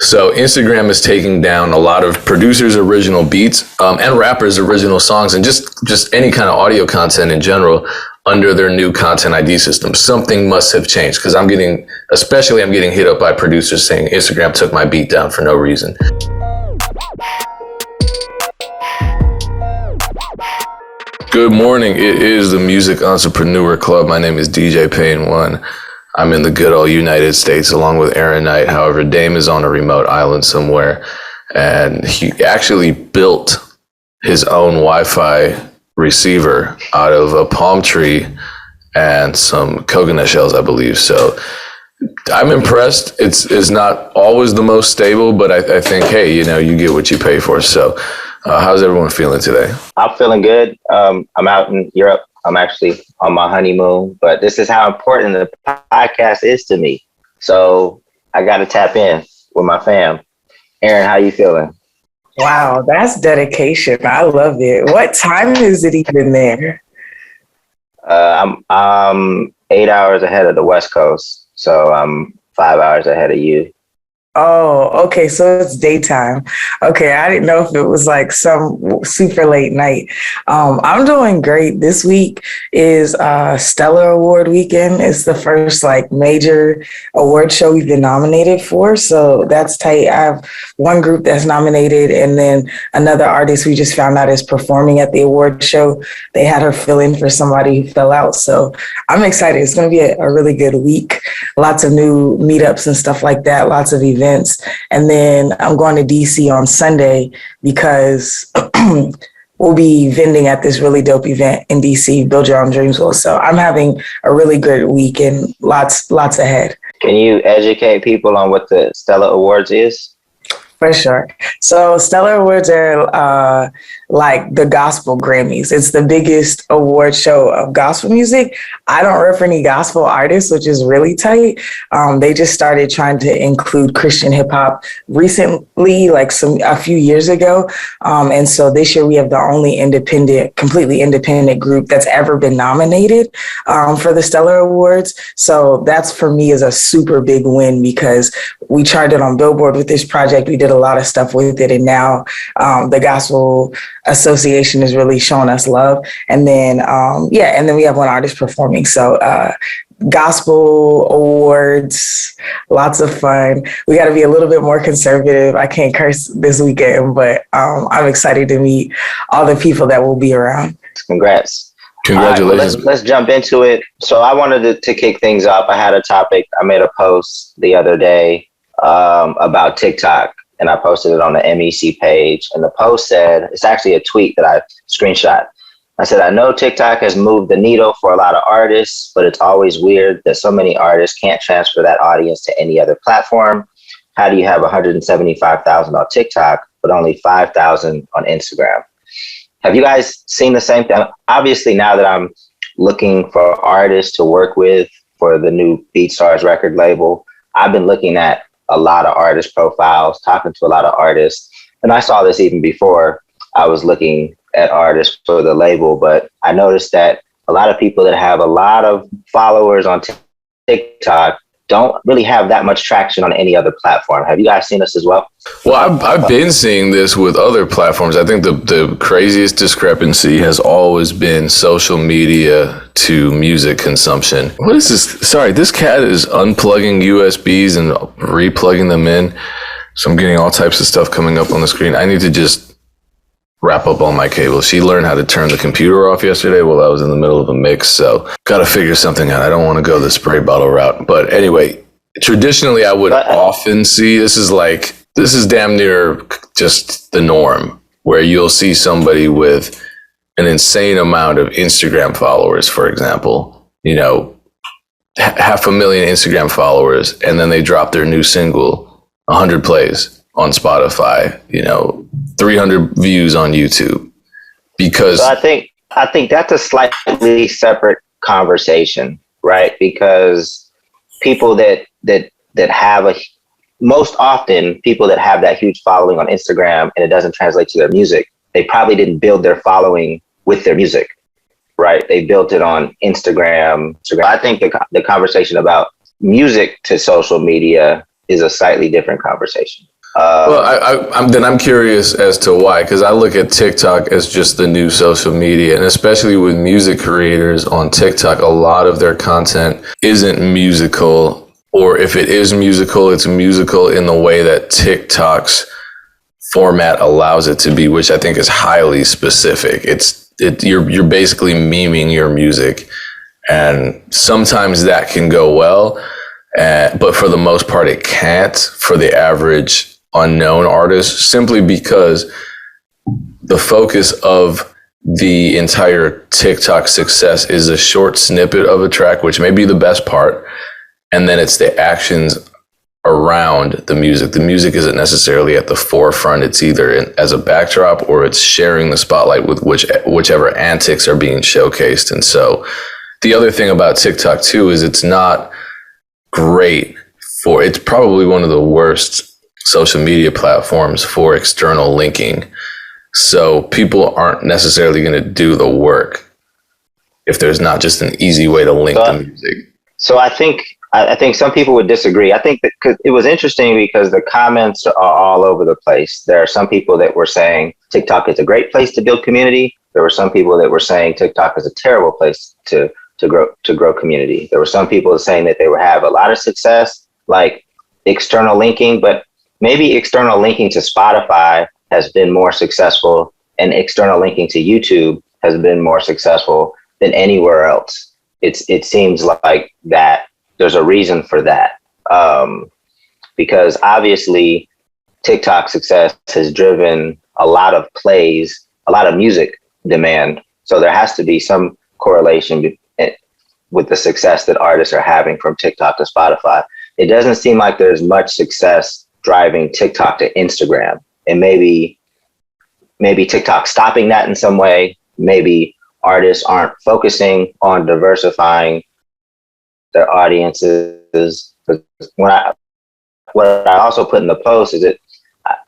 So Instagram is taking down a lot of producers' original beats and rappers' original songs and just any kind of audio content in general under their new content ID system. Something must have changed because I'm getting hit up by producers saying Instagram took my beat down for no reason. Good morning. It is the Music Entrepreneur Club. My name is DJ Payne One. I'm in the good old United States along with Erinn Knight. However, Dame is on a remote island somewhere, and he actually built his own Wi-Fi receiver out of a palm tree and some coconut shells, I believe. So I'm impressed. It's not always the most stable, but I think, hey, you get what you pay for. So how's everyone feeling today? I'm feeling good. I'm out in Europe. I'm actually on my honeymoon, but this is how important the podcast is to me. So I got to tap in with my fam. Erinn, how you feeling? Wow, that's dedication. I love it. What time is it even there? I'm 8 hours ahead of the West Coast, so I'm 5 hours ahead of you. Oh, okay. So it's daytime. Okay. I didn't know if it was like some super late night. I'm doing great. This week is Stellar Award weekend. It's the first like major award show we've been nominated for. So that's tight. I have one group that's nominated and then another artist we just found out is performing at the award show. They had her fill in for somebody who fell out. So I'm excited. It's going to be a really good week. Lots of new meetups and stuff like that. Lots of events. And then I'm going to DC on Sunday because we'll be vending at this really dope event in DC, Build Your Own Dreams Will. So I'm having a really good week and lots ahead. Can you educate people on what the Stellar Awards is? For sure. So Stellar Awards are like the gospel Grammys. It's the biggest award show of gospel music. I don't rep any gospel artists, which is really tight. They just started trying to include Christian hip hop recently, like a few years ago. And so this year we have the only completely independent group that's ever been nominated for the Stellar Awards. So that's for me is a super big win because we charted on Billboard with this project. We did a lot of stuff with it. And now the Gospel Association is really showing us love. And then, and then we have one artist performing. So gospel awards, lots of fun. We got to be a little bit more conservative. I can't curse this weekend, but I'm excited to meet all the people that will be around. Congrats. Congratulations. Right, let's jump into it. So I wanted to kick things off. I had a topic. I made a post the other day about TikTok, and I posted it on the MEC page. And the post said, it's actually a tweet that I screenshot. I said, I know TikTok has moved the needle for a lot of artists, but it's always weird that so many artists can't transfer that audience to any other platform. How do you have 175,000 on TikTok, but only 5,000 on Instagram? Have you guys seen the same thing? Obviously, now that I'm looking for artists to work with for the new BeatStars record label, I've been looking at a lot of artist profiles, talking to a lot of artists. And I saw this even before I was looking at artists for the label, but I noticed that a lot of people that have a lot of followers on TikTok don't really have that much traction on any other platform. Have you guys seen this as well? Well, I've been seeing this with other platforms. I think the craziest discrepancy has always been social media to music consumption. What is this? Sorry, this cat is unplugging USBs and replugging them in. So I'm getting all types of stuff coming up on the screen. I need to just wrap up all my cables. She learned how to turn the computer off yesterday while I was in the middle of a mix. So got to figure something out. I don't want to go the spray bottle route. But anyway, traditionally I would often see, this is damn near just the norm, where you'll see somebody with an insane amount of Instagram followers, for example, 500,000 Instagram followers, and then they drop their new single, 100 plays on Spotify, 300 views on YouTube. Because so I think that's a slightly separate conversation, right? Because people that have most often people that have that huge following on Instagram and it doesn't translate to their music, they probably didn't build their following with their music, right? They built it on Instagram. I think the conversation about music to social media is a slightly different conversation. Well, I'm curious as to why, because I look at TikTok as just the new social media, and especially with music creators on TikTok, a lot of their content isn't musical, or if it is musical, it's musical in the way that TikTok's format allows it to be, which I think is highly specific. You're basically memeing your music, and sometimes that can go well, but for the most part, it can't for the average unknown artist, simply because the focus of the entire TikTok success is a short snippet of a track, which may be the best part, and then it's the actions around the music. The music isn't necessarily at the forefront. It's either as a backdrop or it's sharing the spotlight with whichever antics are being showcased. And so the other thing about TikTok too is it's not great it's probably one of the worst social media platforms for external linking. So people aren't necessarily going to do the work if there's not just an easy way to link the music. So I think some people would disagree. I think that cause it was interesting because the comments are all over the place. There are some people that were saying TikTok is a great place to build community. There were some people that were saying TikTok is a terrible place to grow community. There were some people saying that they would have a lot of success, like external linking, but maybe external linking to Spotify has been more successful, and external linking to YouTube has been more successful than anywhere else. It seems like that there's a reason for that, because obviously TikTok success has driven a lot of plays, a lot of music demand. So there has to be some correlation with the success that artists are having from TikTok to Spotify. It doesn't seem like there's much success driving TikTok to Instagram, and maybe TikTok stopping that in some way. Maybe artists aren't focusing on diversifying their audiences. What I also put in the post is that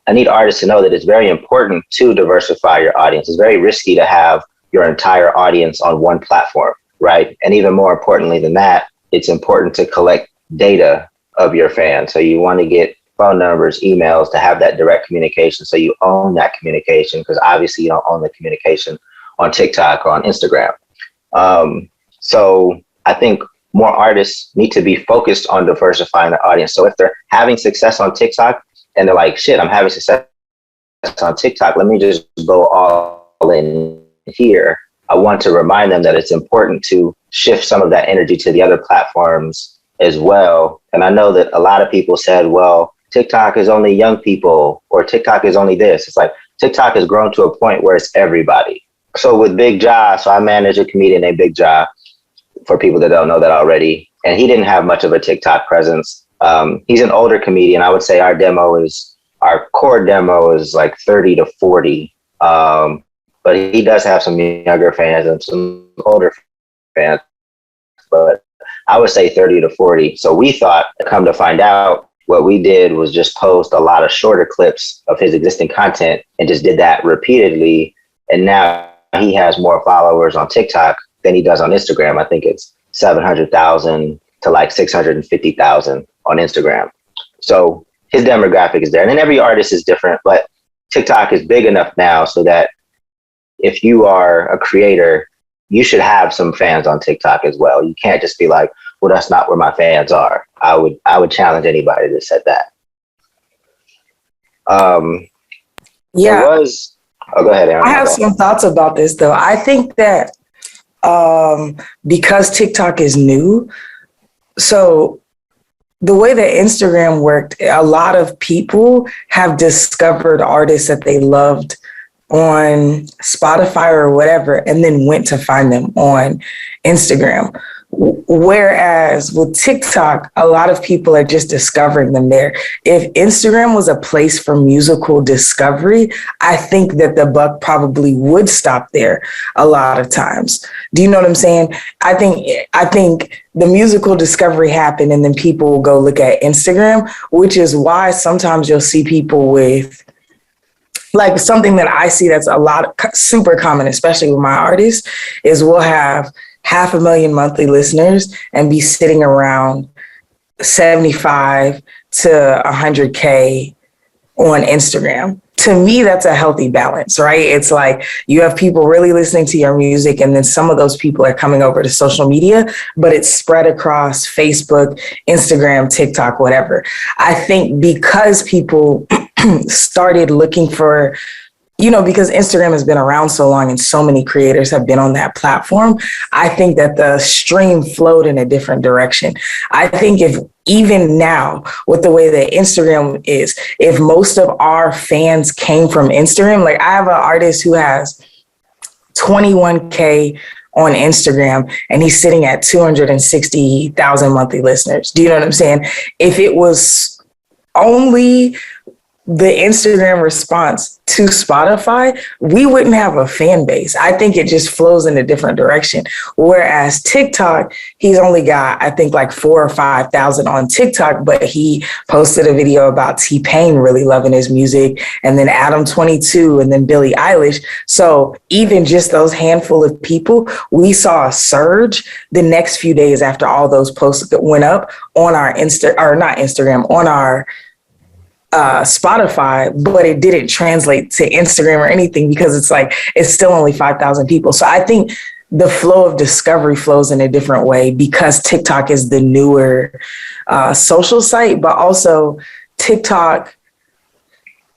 I need artists to know that it's very important to diversify your audience. It's very risky to have your entire audience on one platform, right? And even more importantly than that, it's important to collect data of your fans. So you want to get phone numbers, emails, to have that direct communication. So you own that communication, because obviously you don't own the communication on TikTok or on Instagram. So I think more artists need to be focused on diversifying their audience. So if they're having success on TikTok and they're like, shit, I'm having success on TikTok, let me just go all in here. I want to remind them that it's important to shift some of that energy to the other platforms as well. And I know that a lot of people said, well, TikTok is only young people, or TikTok is only this. It's like TikTok has grown to a point where it's everybody. So with Big Ja, so I manage a comedian named Big Ja, for people that don't know that already. And he didn't have much of a TikTok presence. He's an older comedian. I would say our core demo is like 30 to 40. But he does have some younger fans and some older fans. But I would say 30 to 40. So we thought, come to find out, what we did was just post a lot of shorter clips of his existing content and just did that repeatedly. And now he has more followers on TikTok than he does on Instagram. I think it's 700,000 to like 650,000 on Instagram. So his demographic is there. And then every artist is different, but TikTok is big enough now so that if you are a creator, you should have some fans on TikTok as well. You can't just be like, well, that's not where my fans are. I would challenge anybody that said that. Yeah. Go ahead, Erinn. I have some thoughts about this though. I think that because TikTok is new, so the way that Instagram worked, a lot of people have discovered artists that they loved on Spotify or whatever, and then went to find them on Instagram. Whereas with TikTok, a lot of people are just discovering them there. If Instagram was a place for musical discovery, I think that the buck probably would stop there a lot of times. Do you know what I'm saying? I think the musical discovery happened and then people will go look at Instagram, which is why sometimes you'll see people with, like, something that I see that's a lot super common, especially with my artists, is we'll have 500,000 monthly listeners and be sitting around 75 to 100K on Instagram. To me, that's a healthy balance, right? It's like you have people really listening to your music, and then some of those people are coming over to social media, but it's spread across Facebook, Instagram, TikTok, whatever. I think because people started looking for, because Instagram has been around so long and so many creators have been on that platform, I think that the stream flowed in a different direction. I think if even now with the way that Instagram is, if most of our fans came from Instagram, like I have an artist who has 21K on Instagram and he's sitting at 260,000 monthly listeners. Do you know what I'm saying? If it was only the Instagram response to Spotify, we wouldn't have a fan base. I think it just flows in a different direction. Whereas TikTok, he's only got, I think, like 4,000 or 5,000 on TikTok, but he posted a video about T-Pain really loving his music, and then Adam 22, and then Billie Eilish. So even just those handful of people, we saw a surge the next few days after all those posts that went up on our on our Spotify, but it didn't translate to Instagram or anything because it's still only 5,000 people. So I think the flow of discovery flows in a different way because TikTok is the newer social site, but also TikTok,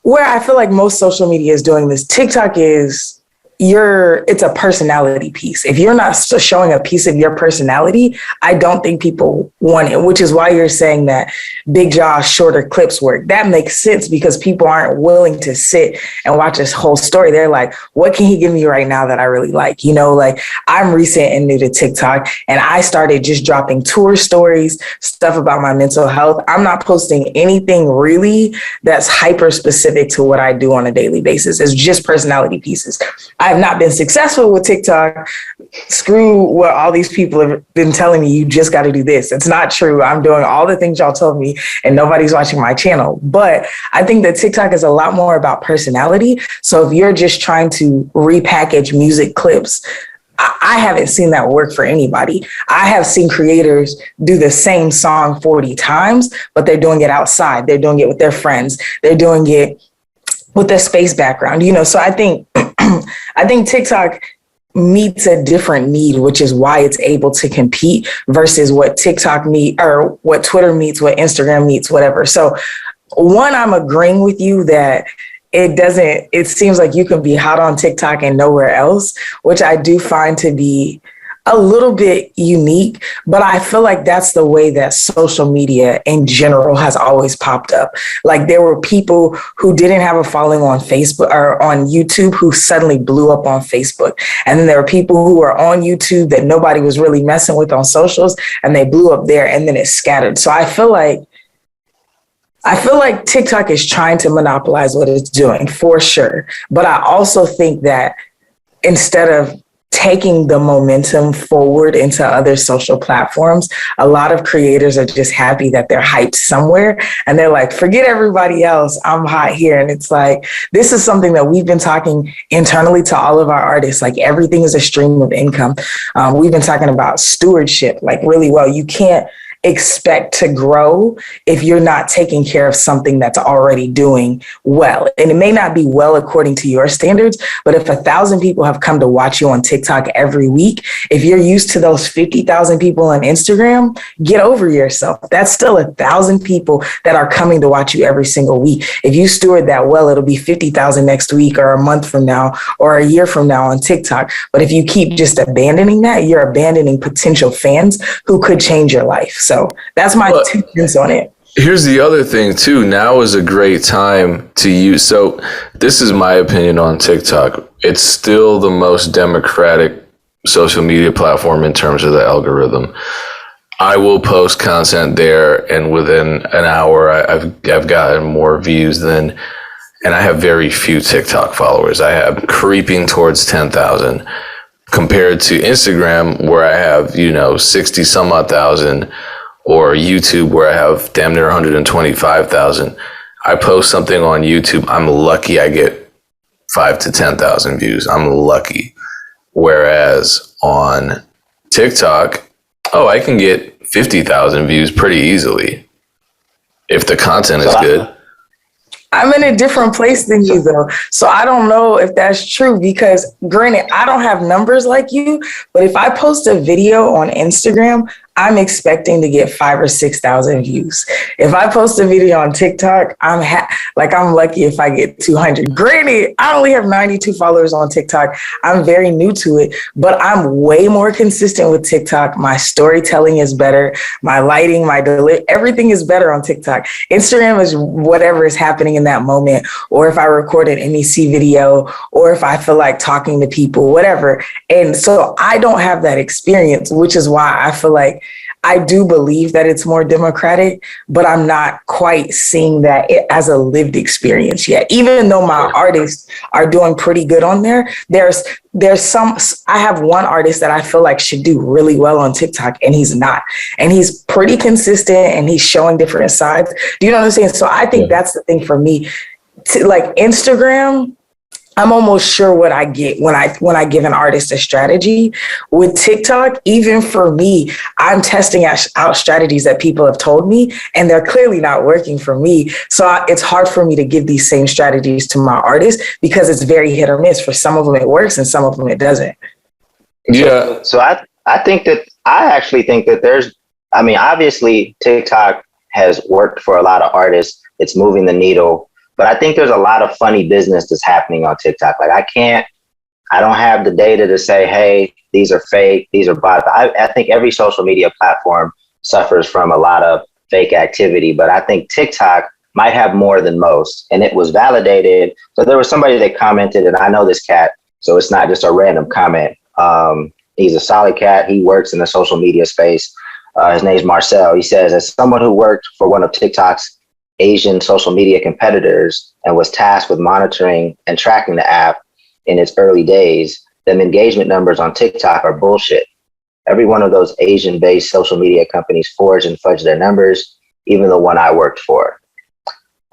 where I feel like most social media is doing this, TikTok is it's a personality piece. If you're not showing a piece of your personality, I don't think people want it, which is why you're saying that Big Jaw's shorter clips work. That makes sense because people aren't willing to sit and watch this whole story. They're like, what can he give me right now that I really like? Like I'm recent and new to TikTok, and I started just dropping tour stories, stuff about my mental health. I'm not posting anything really that's hyper specific to what I do on a daily basis. It's just personality pieces. I've not been successful with TikTok. Screw what all these people have been telling me. You just got to do this. It's not true. I'm doing all the things y'all told me and nobody's watching my channel. But I think that TikTok is a lot more about personality. So if you're just trying to repackage music clips, I haven't seen that work for anybody. I have seen creators do the same song 40 times, but they're doing it outside. They're doing it with their friends. They're doing it with their space background, so I think TikTok meets a different need, which is why it's able to compete versus what TikTok meet or what Twitter meets, what Instagram meets, whatever. So one, I'm agreeing with you that it seems like you can be hot on TikTok and nowhere else, which I do find to be a little bit unique, but I feel like that's the way that social media in general has always popped up. Like there were people who didn't have a following on Facebook or on YouTube who suddenly blew up on Facebook. And then there were people who were on YouTube that nobody was really messing with on socials and they blew up there and then it scattered. So I feel like TikTok is trying to monopolize what it's doing for sure. But I also think that instead of taking the momentum forward into other social platforms, a lot of creators are just happy that they're hyped somewhere and they're like, forget everybody else, I'm hot here. And it's like, this is something that we've been talking internally to all of our artists, like everything is a stream of income. We've been talking about stewardship, like really well. You can't expect to grow if you're not taking care of something that's already doing well. And it may not be well according to your standards, but if 1,000 people have come to watch you on TikTok every week, if you're used to those 50,000 people on Instagram, get over yourself. That's still 1,000 people that are coming to watch you every single week. If you steward that well, it'll be 50,000 next week or a month from now or a year from now on TikTok. But if you keep just abandoning that, you're abandoning potential fans who could change your life. So that's my 2 cents on it. Here's the other thing too. Now is a great time to use. So this is my opinion on TikTok. It's still the most democratic social media platform in terms of the algorithm. I will post content there, and within an hour, I've gotten more views than, and I have very few TikTok followers. I have creeping towards 10,000 compared to Instagram, where I have 60 some odd thousand. Or YouTube, where I have damn near 125,000. I post something on YouTube, I'm lucky I get 5,000 to 10,000 views. I'm lucky. Whereas on TikTok, I can get 50,000 views pretty easily if the content is good. I'm in a different place than you though. So I don't know if that's true because granted, I don't have numbers like you, but if I post a video on Instagram, I'm expecting to get 5 or 6,000 views. If I post a video on TikTok, I'm lucky if I get 200. Granted, I only have 92 followers on TikTok. I'm very new to it, but I'm way more consistent with TikTok. My storytelling is better. My lighting, everything is better on TikTok. Instagram is whatever is happening in that moment, or if I record an MEC video, or if I feel like talking to people, whatever. And so I don't have that experience, which is why I feel like I do believe that it's more democratic, but I'm not quite seeing that as a lived experience yet. Even though my artists are doing pretty good on there, I have one artist that I feel like should do really well on TikTok and he's not. And he's pretty consistent and he's showing different sides. Do you know what I'm saying? So I think that's the thing for me. Like Instagram, I'm almost sure what I get when I give an artist a strategy. With TikTok, even for me, I'm testing out strategies that people have told me, and they're clearly not working for me. So it's hard for me to give these same strategies to my artists because it's very hit or miss. For some of them it works, and some of them it doesn't. Yeah. So I actually think that obviously TikTok has worked for a lot of artists. It's moving the needle. But I think there's a lot of funny business that's happening on TikTok. Like I don't have the data to say, hey, these are fake, these are bots. I think every social media platform suffers from a lot of fake activity, but I think TikTok might have more than most. And it was validated. So there was somebody that commented, and I know this cat, so it's not just a random comment. He's a solid cat. He works in the social media space. His name's Marcel. He says, as someone who worked for one of TikTok's Asian social media competitors and was tasked with monitoring and tracking the app in its early days, them engagement numbers on TikTok are bullshit. Every one of those Asian-based social media companies forged and fudged their numbers, even the one I worked for.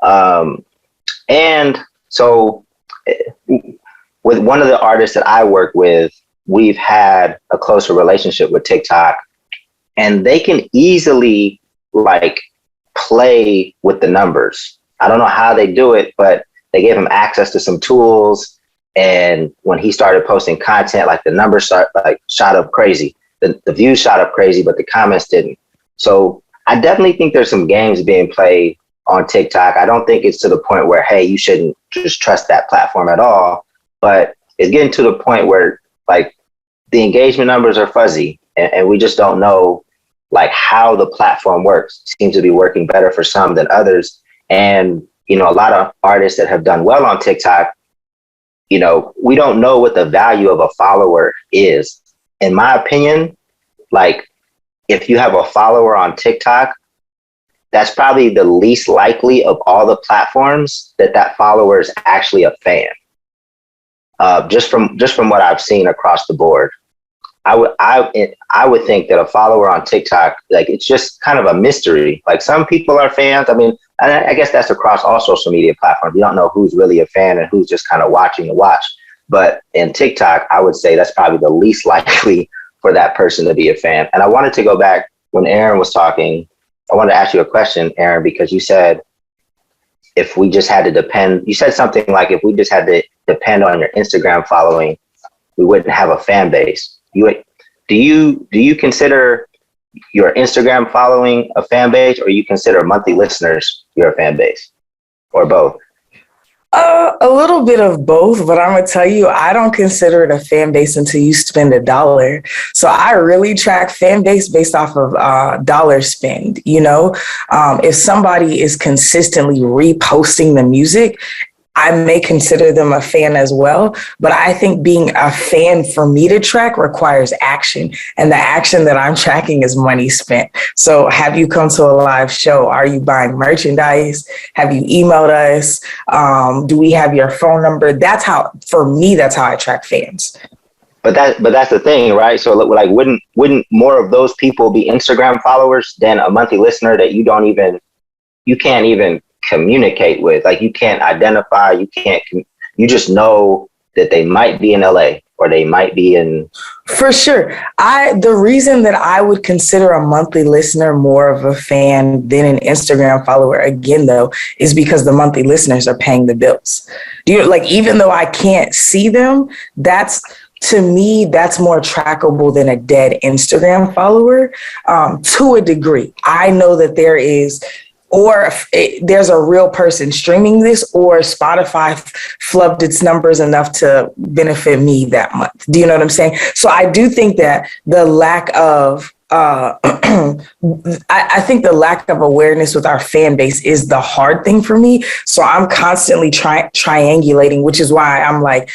And so with one of the artists that I work with, we've had a closer relationship with TikTok, and they can easily play with the numbers. I don't know how they do it, but they gave him access to some tools. And when he started posting content, the numbers shot up crazy. The views shot up crazy, but the comments didn't. So I definitely think there's some games being played on TikTok. I don't think it's to the point where, hey, you shouldn't just trust that platform at all. But it's getting to the point where the engagement numbers are fuzzy and we just don't know how the platform works. It seems to be working better for some than others. And, a lot of artists that have done well on TikTok, we don't know what the value of a follower is. In my opinion, if you have a follower on TikTok, that's probably the least likely of all the platforms that follower is actually a fan. Just from what I've seen across the board. I would think that a follower on TikTok, it's just kind of a mystery. Some people are fans. I mean, I guess that's across all social media platforms. You don't know who's really a fan and who's just kind of watching to watch. But in TikTok, I would say that's probably the least likely for that person to be a fan. And I wanted to go back when Erinn was talking. I wanted to ask you a question, Erinn, because you said if we just had to depend, you said something like if we just had to depend on your Instagram following, we wouldn't have a fan base. Do you consider your Instagram following a fan base, or you consider monthly listeners your fan base, or both? A little bit of both, but I'm gonna tell you, I don't consider it a fan base until you spend $1. So I really track fan base based off of dollar spend. If somebody is consistently reposting the music, I may consider them a fan as well, but I think being a fan for me to track requires action, and the action that I'm tracking is money spent. So have you come to a live show? Are you buying merchandise? Have you emailed us? Do we have your phone number? That's how I track fans. But that's the thing, right? So wouldn't more of those people be Instagram followers than a monthly listener that you can't even communicate with? You can't identify, you just know that they might be in LA or they might be in. For sure. The reason that I would consider a monthly listener more of a fan than an Instagram follower, again, though, is because the monthly listeners are paying the bills. Even though I can't see them, to me, that's more trackable than a dead Instagram follower, to a degree. I know that there's a real person streaming this, or Spotify flubbed its numbers enough to benefit me that month. Do you know what I'm saying? So I do think that the lack of I think the lack of awareness with our fan base is the hard thing for me. So I'm constantly triangulating, which is why I'm like,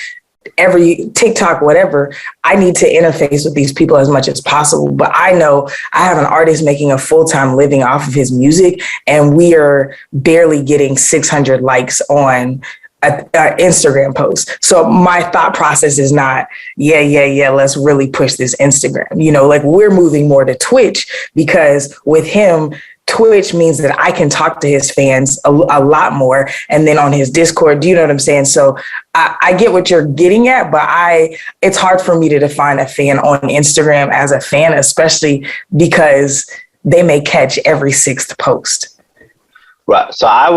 every TikTok, whatever, I need to interface with these people as much as possible. But I know I have an artist making a full-time living off of his music, and we are barely getting 600 likes on an Instagram post. So my thought process is not, let's really push this Instagram. We're moving more to Twitch, because with him, Twitch means that I can talk to his fans a lot more. And then on his Discord, do you know what I'm saying? So I get what you're getting at, but it's hard for me to define a fan on Instagram as a fan, especially because they may catch every sixth post. Right. So I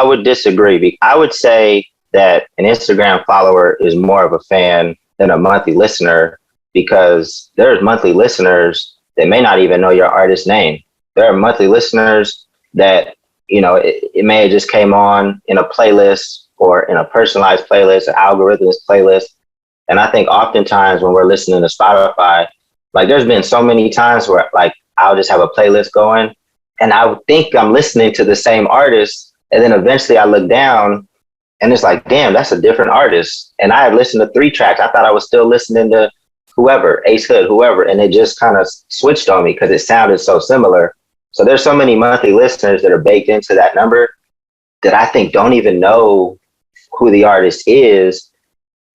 would disagree. I would say that an Instagram follower is more of a fan than a monthly listener, because there's monthly listeners that may not even know your artist's name. There are monthly listeners that, it may have just came on in a playlist or in a personalized playlist, an algorithmic playlist. And I think oftentimes when we're listening to Spotify, there's been so many times where I'll just have a playlist going and I would think I'm listening to the same artist. And then eventually I look down and it's like, damn, that's a different artist. And I had listened to 3 tracks. I thought I was still listening to whoever, Ace Hood, whoever. And it just kind of switched on me because it sounded so similar. So there's so many monthly listeners that are baked into that number that I think don't even know who the artist is.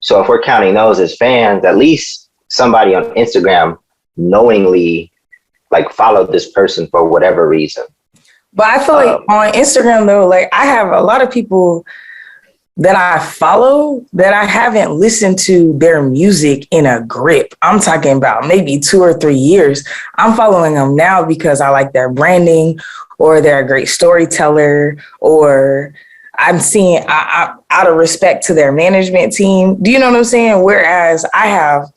So if we're counting those as fans, at least somebody on Instagram knowingly followed this person for whatever reason. But I feel like on Instagram though, I have a lot of people that I follow that I haven't listened to their music in a grip. I'm talking about maybe 2 or 3 years. I'm following them now because I like their branding, or they're a great storyteller, or I'm seeing out of respect to their management team. Do you know what I'm saying? Whereas I have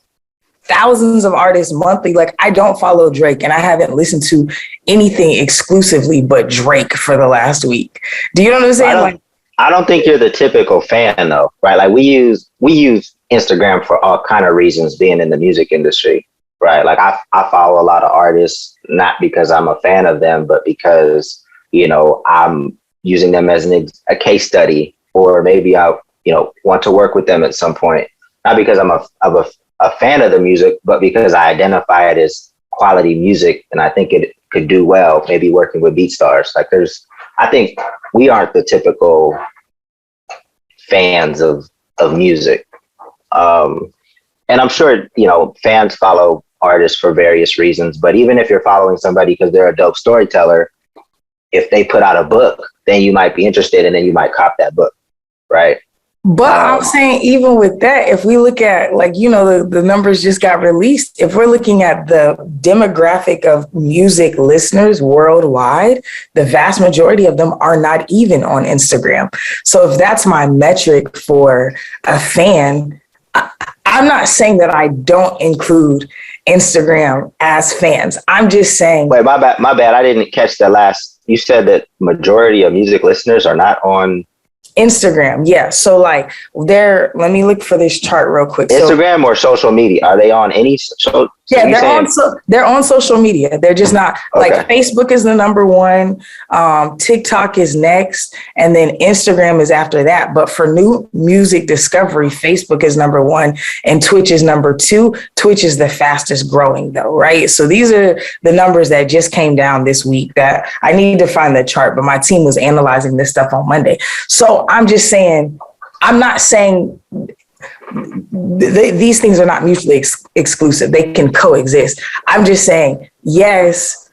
thousands of artists monthly. I don't follow Drake, and I haven't listened to anything exclusively but Drake for the last week. Do you know what I'm saying? I don't think you're the typical fan though, right? We use Instagram for all kind of reasons, being in the music industry, right? I follow a lot of artists, not because I'm a fan of them, but because, I'm using them as a case study, or maybe I, want to work with them at some point. Not because I'm a fan of the music, but because I identify it as quality music and I think it could do well, maybe working with BeatStars. I think we aren't the typical fans of music. And I'm sure, fans follow artists for various reasons, but even if you're following somebody because they're a dope storyteller, if they put out a book, then you might be interested and then you might cop that book, right? But I'm saying, even with that, if we look at the numbers just got released, if we're looking at the demographic of music listeners worldwide, the vast majority of them are not even on Instagram. So if that's my metric for a fan, I'm not saying that I don't include Instagram as fans. I'm just saying. Wait, my bad. I didn't catch the last. You said that majority of music listeners are not on Instagram, yeah. So let me look for this chart real quick. Instagram or social media? Are they on any social? Yeah, they're on social media. They're just not Facebook is the number one. TikTok is next, and then Instagram is after that. But for new music discovery, Facebook is number one, and Twitch is number 2. Twitch is the fastest growing, though, right? So these are the numbers that just came down this week. That I need to find the chart, but my team was analyzing this stuff on Monday. So I'm just saying, I'm not saying these things are not mutually exclusive. They can coexist. I'm just saying, yes,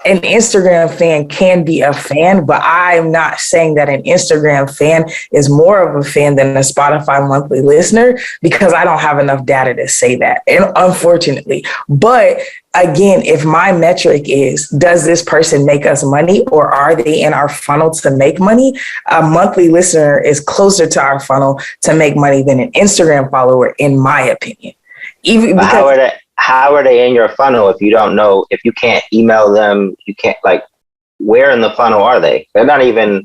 an Instagram fan can be a fan, but I'm not saying that an Instagram fan is more of a fan than a Spotify monthly listener, because I don't have enough data to say that, and unfortunately. But again, if my metric is, does this person make us money, or are they in our funnel to make money? A monthly listener is closer to our funnel to make money than an Instagram follower, in my opinion. Even because how are they in your funnel if you don't know, if you can't email them, you can't, like, where in the funnel are they? They're not even,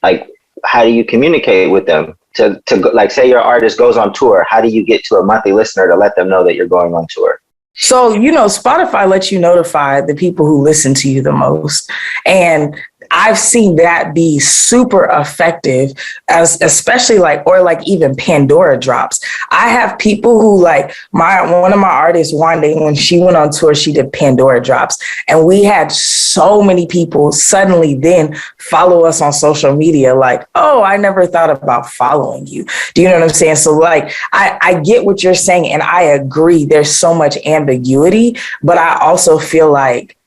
like, how do you communicate with them to like, say your artist goes on tour, how do you get to a monthly listener to let them know that you're going on tour? So, Spotify lets you notify the people who listen to you the most. And I've seen that be super effective, especially even Pandora drops. I have people who, like, one of my artists, Wande, when she went on tour, she did Pandora drops. And we had so many people suddenly then follow us on social media, like, oh, I never thought about following you. Do you know what I'm saying? So, like, I get what you're saying, and I agree. There's so much ambiguity, but I also feel like,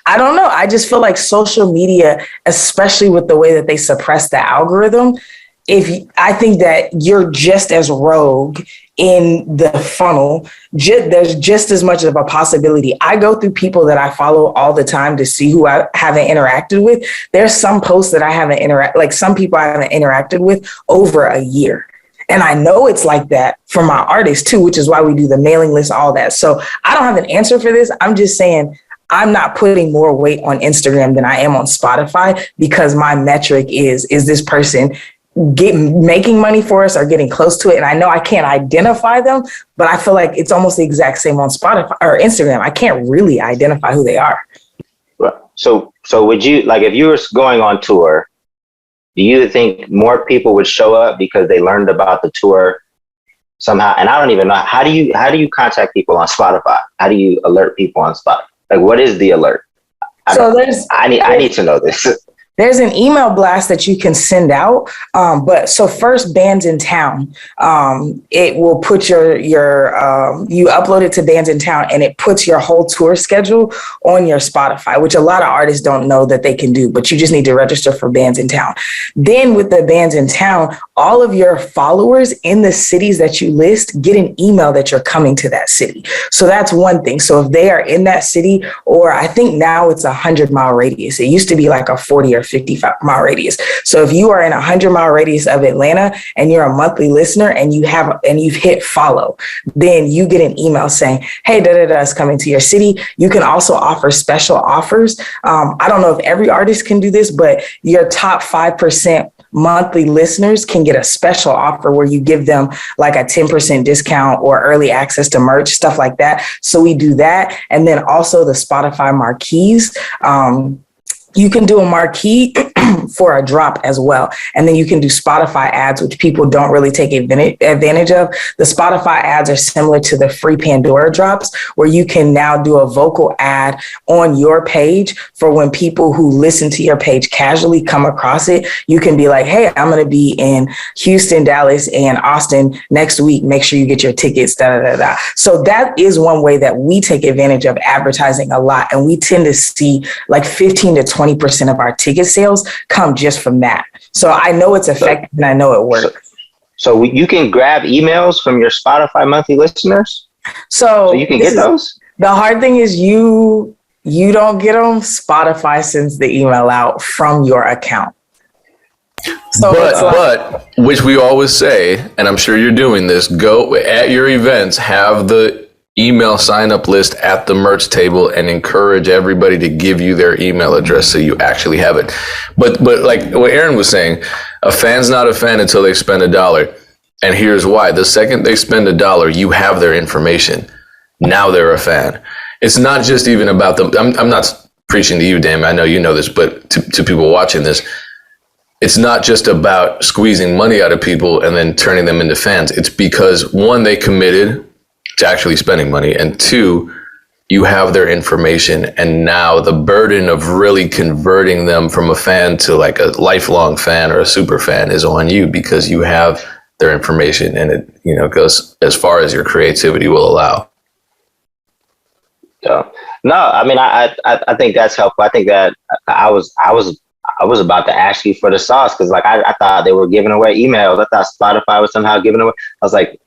I don't know. I just feel like social media, especially with the way that they suppress the algorithm, I think that you're just as rogue in the funnel. There's just as much of a possibility. I go through people that I follow all the time to see who I haven't interacted with. There's some posts that I haven't some people I haven't interacted with over a year. And I know it's like that for my artists too, which is why we do the mailing list, all that. So I don't have an answer for this. I'm just saying, I'm not putting more weight on Instagram than I am on Spotify, because my metric is this person making money for us or getting close to it? And I know I can't identify them, but I feel like it's almost the exact same on Spotify or Instagram. I can't really identify who they are. So would you, like, if you were going on tour, do you think more people would show up because they learned about the tour somehow? And I don't even know, how do you contact people on Spotify? How do you alert people on Spotify? Like, what is the alert? I need to know this. There's an email blast that you can send out. But first, Bands in Town, it will put you upload it to Bands in Town, and it puts your whole tour schedule on your Spotify, which a lot of artists don't know that they can do, but you just need to register for Bands in Town. Then with the Bands in Town, all of your followers in the cities that you list get an email that you're coming to that city. So that's one thing. So if they are in that city, or I think now it's 100-mile radius, it used to be like a 40 or 55-mile radius. So if you are in a 100-mile radius of Atlanta and you're a monthly listener and you've hit follow, then you get an email saying, hey, da-da-da is coming to your city. You can also offer special offers. I don't know if every artist can do this, but your top 5% monthly listeners can get a special offer where you give them like a 10% discount or early access to merch, stuff like that. So we do that. And then also the Spotify marquees. You can do a marquee for a drop as well. And then you can do Spotify ads, which people don't really take advantage of. The Spotify ads are similar to the free Pandora drops, where you can now do a vocal ad on your page for when people who listen to your page casually come across it. You can be like, hey, I'm going to be in Houston, Dallas, and Austin next week. Make sure you get your tickets, da, da, da, da. So that is one way that we take advantage of advertising a lot. And we tend to see like 15 to 20% of our ticket sales come just from that. So I know it's effective and I know it works. So you can grab emails from your Spotify monthly listeners? So you can get those? The hard thing is you don't get them. Spotify sends the email out from your account. So but which we always say, and I'm sure you're doing this, go at your events, have the email sign up list at the merch table and encourage everybody to give you their email address so you actually have it. But like what Erinn was saying, a fan's not a fan until they spend $1. And here's why. The second they spend $1, you have their information. Now they're a fan. It's not just even about them. I'm not preaching to you, Dan. I know you know this, but to people watching this, it's not just about squeezing money out of people and then turning them into fans. It's because, one, they committed to actually spending money, and two, you have their information, and now the burden of really converting them from a fan to like a lifelong fan or a super fan is on you, because you have their information, and it goes as far as your creativity will allow. So No, I mean, I think that's helpful. I think that I was about to ask you for the sauce because like I thought they were giving away emails. I thought Spotify was somehow giving away. I was like,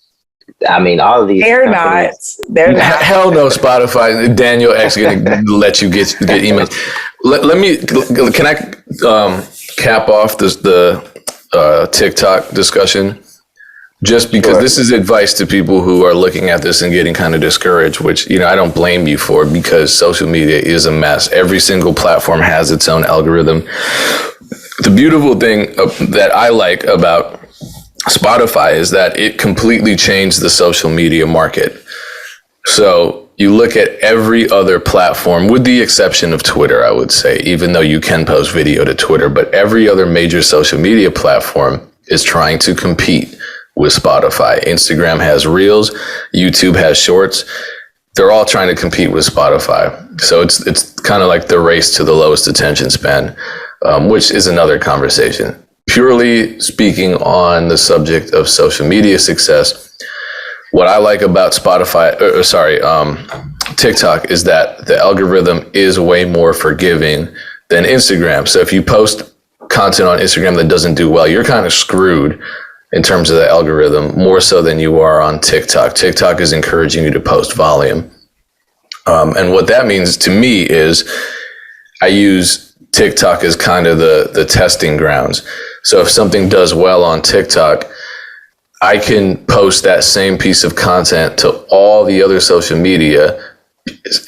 I mean, all of these. They're not. They're not. Hell no, Spotify. Daniel X gonna let you get emails. Let me. Can I cap off the TikTok discussion? Just because Sure. this is advice to people who are looking at this and getting kind of discouraged, which, I don't blame you for, because social media is a mess. Every single platform has its own algorithm. The beautiful thing that I like about Spotify is that it completely changed the social media market. So you look at every other platform, with the exception of Twitter, I would say, even though you can post video to Twitter, but every other major social media platform is trying to compete with Spotify. Instagram has Reels, YouTube has Shorts. They're all trying to compete with Spotify. So it's kind of like the race to the lowest attention span, which is another conversation. Purely speaking on the subject of social media success, what I like about TikTok is that the algorithm is way more forgiving than Instagram. So if you post content on Instagram that doesn't do well, you're kind of screwed in terms of the algorithm, more so than you are on TikTok. TikTok is encouraging you to post volume. And what that means to me is I use TikTok as kind of the testing grounds. So if something does well on TikTok, I can post that same piece of content to all the other social media,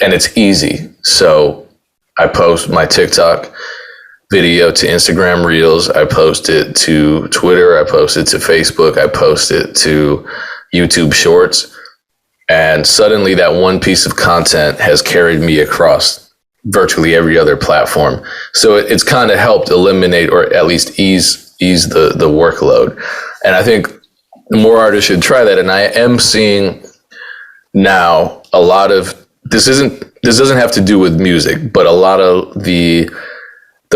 and it's easy. So I post my TikTok video to Instagram Reels, I post it to Twitter, I post it to Facebook, I post it to YouTube Shorts, and suddenly that one piece of content has carried me across virtually every other platform. So it's kind of helped eliminate, or at least ease the workload. And I think more artists should try that. And I am seeing now a lot of this doesn't have to do with music, but a lot of the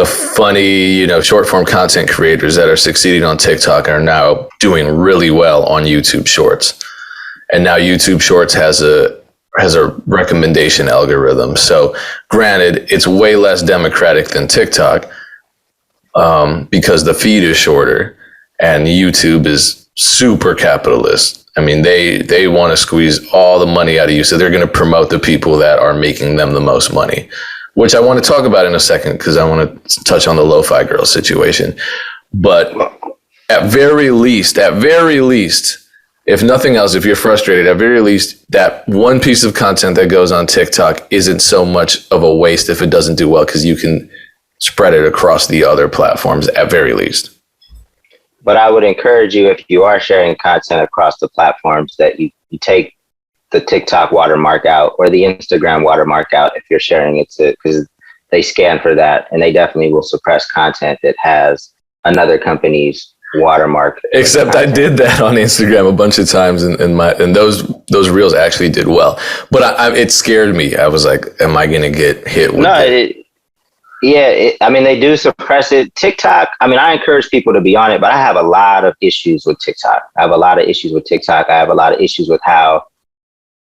funny, short form content creators that are succeeding on TikTok are now doing really well on YouTube Shorts. And now YouTube Shorts has a recommendation algorithm. So granted, it's way less democratic than TikTok, because the feed is shorter and YouTube is super capitalist. I mean, they want to squeeze all the money out of you. So they're going to promote the people that are making them the most money, which I want to talk about in a second because I want to touch on the Lofigirl situation. But at very least, if nothing else, if you're frustrated, at very least, that one piece of content that goes on TikTok isn't so much of a waste if it doesn't do well, because you can spread it across the other platforms at very least. But I would encourage you, if you are sharing content across the platforms, that you take the TikTok watermark out or the Instagram watermark out if you're sharing it, because they scan for that and they definitely will suppress content that has another company's watermark. Except I did that on Instagram a bunch of times, and those reels actually did well. But it scared me. I was like, "Am I going to get hit with it?" I mean, they do suppress it. TikTok, I mean, I encourage people to be on it, but I have a lot of issues with TikTok. I have a lot of issues with how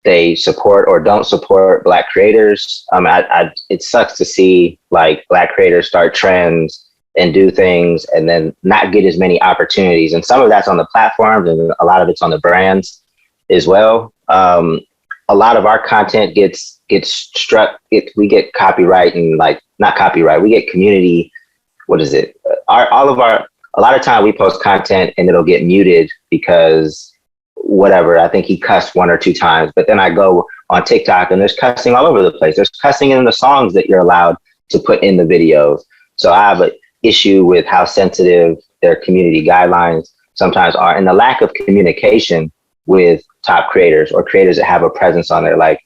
they support or don't support Black creators. It sucks to see like Black creators start trends and do things and then not get as many opportunities. And some of that's on the platforms and a lot of it's on the brands as well. A lot of our content gets struck. We get copyright and not copyright. We get community. What is it? A lot of time we post content and it'll get muted because whatever. I think he cussed one or two times, but then I go on TikTok and there's cussing all over the place. There's cussing in the songs that you're allowed to put in the videos. So I have an issue with how sensitive their community guidelines sometimes are, and the lack of communication with top creators or creators that have a presence on there. Like,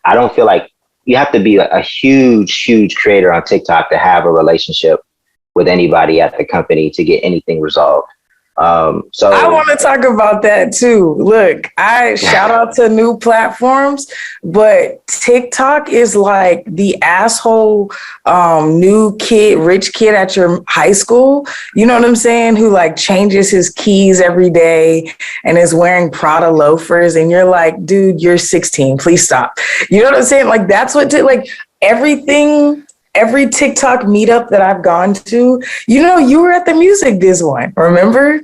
I don't feel like you have to be a huge creator on TikTok to have a relationship with anybody at the company to get anything resolved. So I want to talk about that too. Look, I shout out to new platforms, but TikTok is like the asshole new kid, rich kid at your high school. You know what I'm saying? Who like changes his keys every day and is wearing Prada loafers. And you're like, dude, you're 16. Please stop. You know what I'm saying? Like that's what like everything. Every TikTok meetup that I've gone to, you know, you were at the music biz one, remember?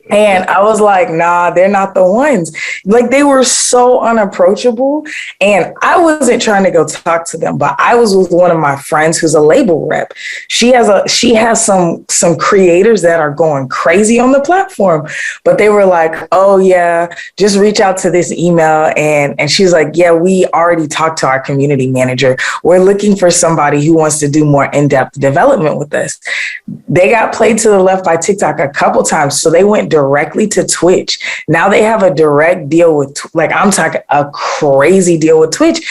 And I was like, nah, they're not the ones. Like they were so unapproachable. And I wasn't trying to go talk to them, but I was with one of my friends who's a label rep. She has some creators that are going crazy on the platform, but they were like, oh yeah, just reach out to this email. And she's like, yeah, we already talked to our community manager. We're looking for somebody who wants to do more in-depth development with us. They got played to the left by TikTok a couple times. So they went directly to Twitch. Now they have a direct deal with, like, I'm talking a crazy deal with Twitch,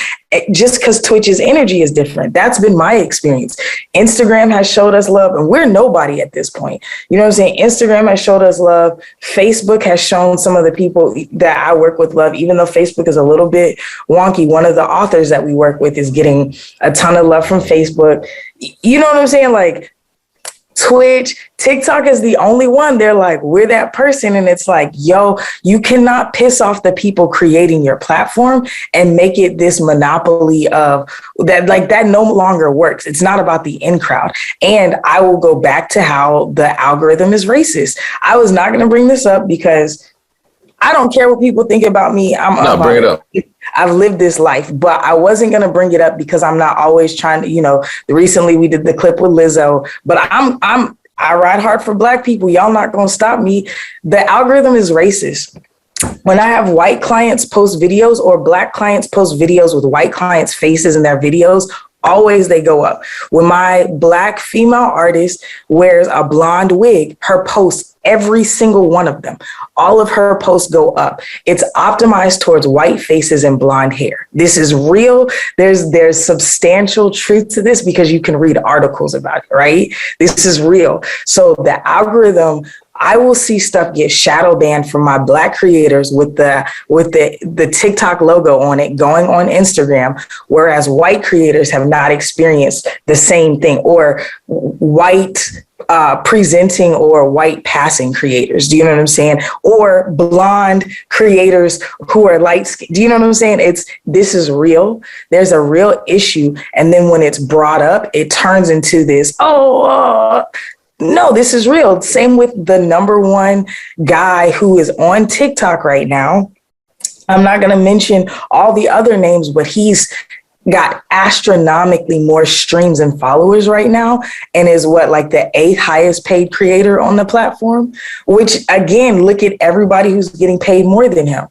just because Twitch's energy is different. That's been my experience. Instagram has showed us love, and we're nobody at this point. You know what I'm saying? Instagram has showed us love. Facebook has shown some of the people that I work with love, even though Facebook is a little bit wonky. One of the authors that we work with is getting a ton of love from Facebook. You know what I'm saying? Like, Twitch, TikTok is the only one. They're like, we're that person. And it's like, yo, you cannot piss off the people creating your platform and make it this monopoly of that. Like that no longer works. It's not about the in crowd. And I will go back to how the algorithm is racist. I was not going to bring this up because I don't care what people think about me. Bring it up. I've lived this life, but I wasn't going to bring it up because I'm not always trying to, you know, recently we did the clip with Lizzo, but I ride hard for Black people. Y'all not going to stop me. The algorithm is racist. When I have white clients post videos or Black clients post videos with white clients' faces in their videos, always they go up. When my Black female artist wears a blonde wig, her posts, every single one of them, all of her posts go up. It's optimized towards white faces and blonde hair. This is real. There's substantial truth to this because you can read articles about it, right? This is real. So the algorithm, I will see stuff get shadow banned from my Black creators with the TikTok logo on it going on Instagram, whereas white creators have not experienced the same thing, or white presenting or white passing creators. Do you know what I'm saying? Or blonde creators who are light skinned. Do you know what I'm saying? This is real. There's a real issue. And then when it's brought up, it turns into this, no, this is real. Same with the number one guy who is on TikTok right now. I'm not going to mention all the other names, but he's got astronomically more streams and followers right now and is like the 8th highest paid creator on the platform, which again, look at everybody who's getting paid more than him.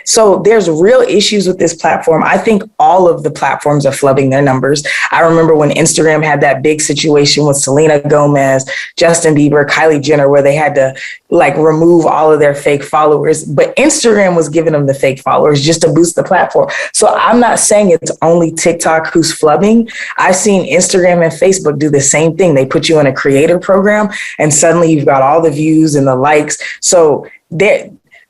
So there's real issues with this platform. I think all of the platforms are flubbing their numbers. I remember when Instagram had that big situation with Selena Gomez, Justin Bieber, Kylie Jenner, where they had to like remove all of their fake followers, but Instagram was giving them the fake followers just to boost the platform. So I'm not saying it's only TikTok who's flubbing. I've seen Instagram and Facebook do the same thing. They put you in a creator program and suddenly you've got all the views and the likes. So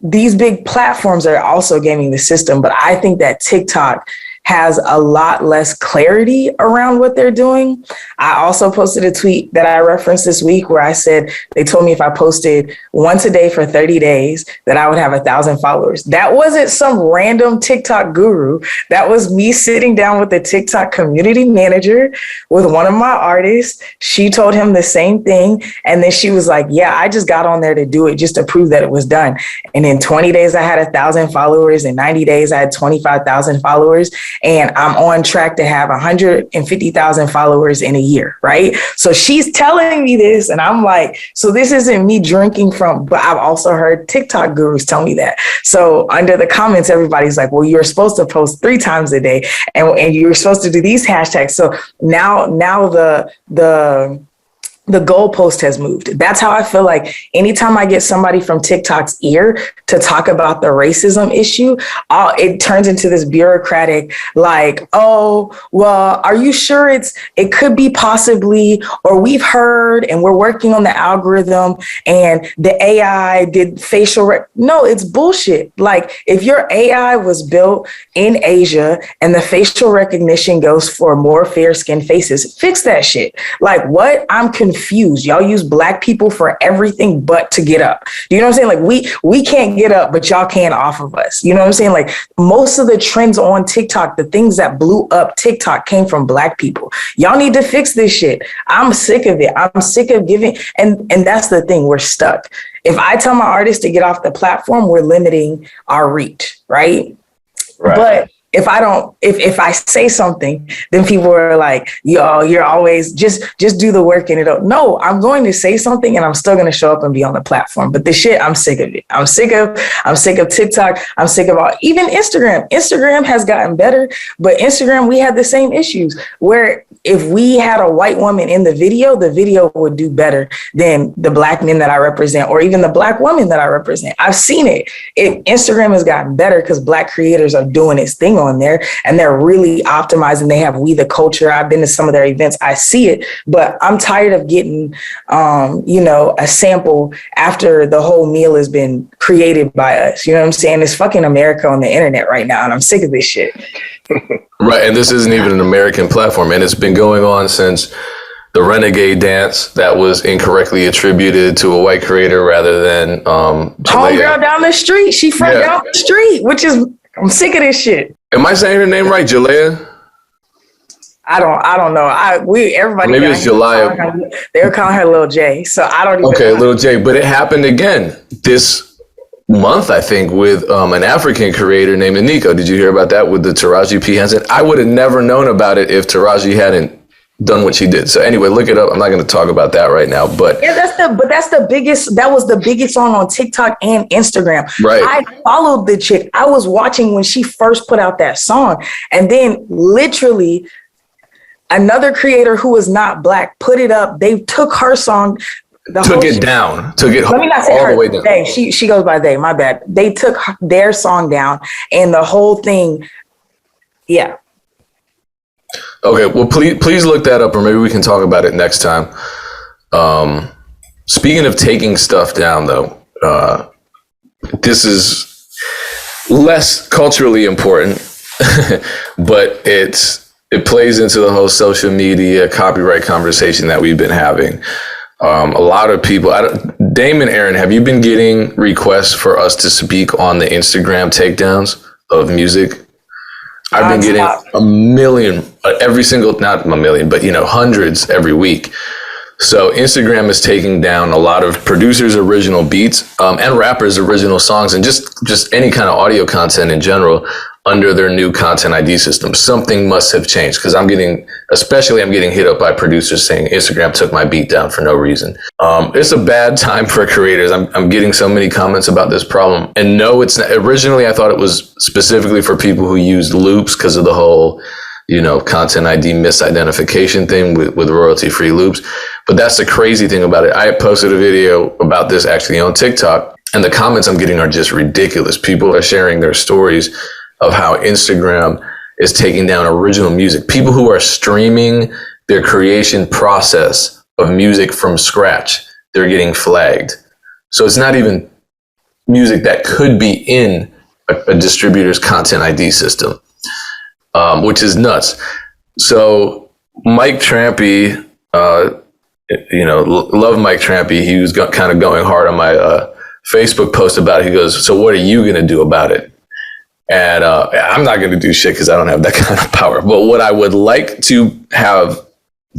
these big platforms are also gaming the system, but I think that TikTok has a lot less clarity around what they're doing. I also posted a tweet that I referenced this week where I said, they told me if I posted once a day for 30 days, that I would have 1,000 followers. That wasn't some random TikTok guru. That was me sitting down with the TikTok community manager with one of my artists. She told him the same thing. And then she was like, yeah, I just got on there to do it just to prove that it was done. And in 20 days, I had 1,000 followers. In 90 days, I had 25,000 followers. And I'm on track to have 150,000 followers in a year, right? So she's telling me this, and I'm like, so this isn't me drinking from, but I've also heard TikTok gurus tell me that. So under the comments, everybody's like, well, you're supposed to post 3 times a day, and you're supposed to do these hashtags. So now the the goalpost has moved. That's how I feel like anytime I get somebody from TikTok's ear to talk about the racism issue, it turns into this bureaucratic, like, oh, well, are you sure it could be possibly, or we've heard and we're working on the algorithm and the AI did no, it's bullshit. Like if your AI was built in Asia and the facial recognition goes for more fair skinned faces, fix that shit. Like what? I'm confused. Y'all use Black people for everything but to get up. You know what I'm saying? Like we can't get up, but y'all can off of us. You know what I'm saying? Like most of the trends on TikTok, the things that blew up TikTok came from Black people. Y'all need to fix this shit. I'm sick of it. I'm sick of giving. And that's the thing. We're stuck. If I tell my artists to get off the platform, we're limiting our reach, right? But if I say something, then people are like, yo, you're always just do the work and no, I'm going to say something and I'm still going to show up and be on the platform. But the shit, I'm sick of it. I'm sick of TikTok. I'm sick of even Instagram. Instagram has gotten better, but Instagram, we had the same issues where if we had a white woman in the video would do better than the Black men that I represent, or even the Black woman that I represent. I've seen it. Instagram has gotten better because Black creators are doing its thing on there and they're really optimizing. They have We the Culture. I've been to some of their events. I see it, but I'm tired of getting, a sample after the whole meal has been created by us. You know what I'm saying? It's fucking America on the internet right now. And I'm sick of this shit. Right. And this isn't even an American platform. And it's been going on since the Renegade dance that was incorrectly attributed to a white creator rather than homegirl down the street. She from down the street, I'm sick of this shit. Am I saying her name right? Jalea? I don't know. Everybody. Maybe it's Jalea. They were calling her Lil J. So I don't even know. Lil J. But it happened again this month, I think, with an African creator named Nico. Did you hear about that with the Taraji P. Henson? I would have never known about it if Taraji hadn't done what she did. So anyway, look it up. I'm not going to talk about that right now, but that was the biggest song on TikTok and Instagram. Right. I followed the chick. I was watching when she first put out that song, and then literally another creator who was not Black put it up. They took her song. Took it down. Let me not say her. The way down. They. She goes by they. My bad. They took their song down, and the whole thing. Yeah. Okay, well, please look that up, or maybe we can talk about it next time. Speaking of taking stuff down, though, this is less culturally important, but it plays into the whole social media copyright conversation that we've been having. A lot of people, Damon, Erinn, have you been getting requests for us to speak on the Instagram takedowns of music? I've been getting a million not a million, but hundreds every week. So Instagram is taking down a lot of producers' original beats and rappers' original songs and just any kind of audio content in general under their new content ID system. Something must have changed because I'm getting hit up by producers saying Instagram took my beat down for no reason. It's a bad time for creators. I'm getting so many comments about this problem. And no, it's not. Originally, I thought it was specifically for people who used loops because of the whole, content ID misidentification thing with royalty-free loops. But that's the crazy thing about it. I posted a video about this actually on TikTok, and the comments I'm getting are just ridiculous. People are sharing their stories of how Instagram is taking down original music. People who are streaming their creation process of music from scratch, they're getting flagged. So it's not even music that could be in a distributor's content ID system, which is nuts. So Mike Trampy, love Mike Trampy. He was kind of going hard on my Facebook post about it. He goes, so what are you going to do about it? And I'm not going to do shit because I don't have that kind of power. But what I would like to have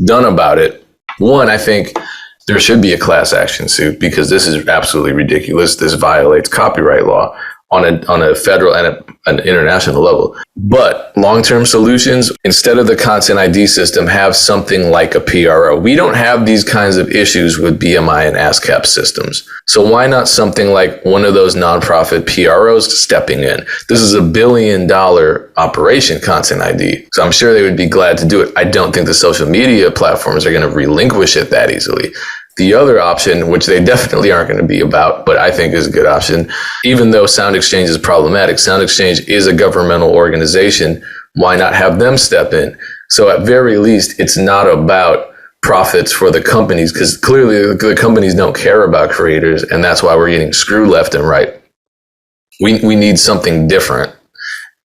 done about it, one, I think there should be a class action suit because this is absolutely ridiculous. This violates copyright law. on a federal and an international level. But long-term solutions, instead of the content ID system, have something like a PRO. We don't have these kinds of issues with BMI and ASCAP systems. So why not something like one of those nonprofit PROs stepping in? This is $1 billion operation, content ID. So I'm sure they would be glad to do it. I don't think the social media platforms are going to relinquish it that easily. The other option, which they definitely aren't going to be about, but I think is a good option, even though Sound Exchange is problematic, Sound Exchange is a governmental organization. Why not have them step in? So at very least, it's not about profits for the companies, because clearly the companies don't care about creators, and that's why we're getting screwed left and right. We need something different,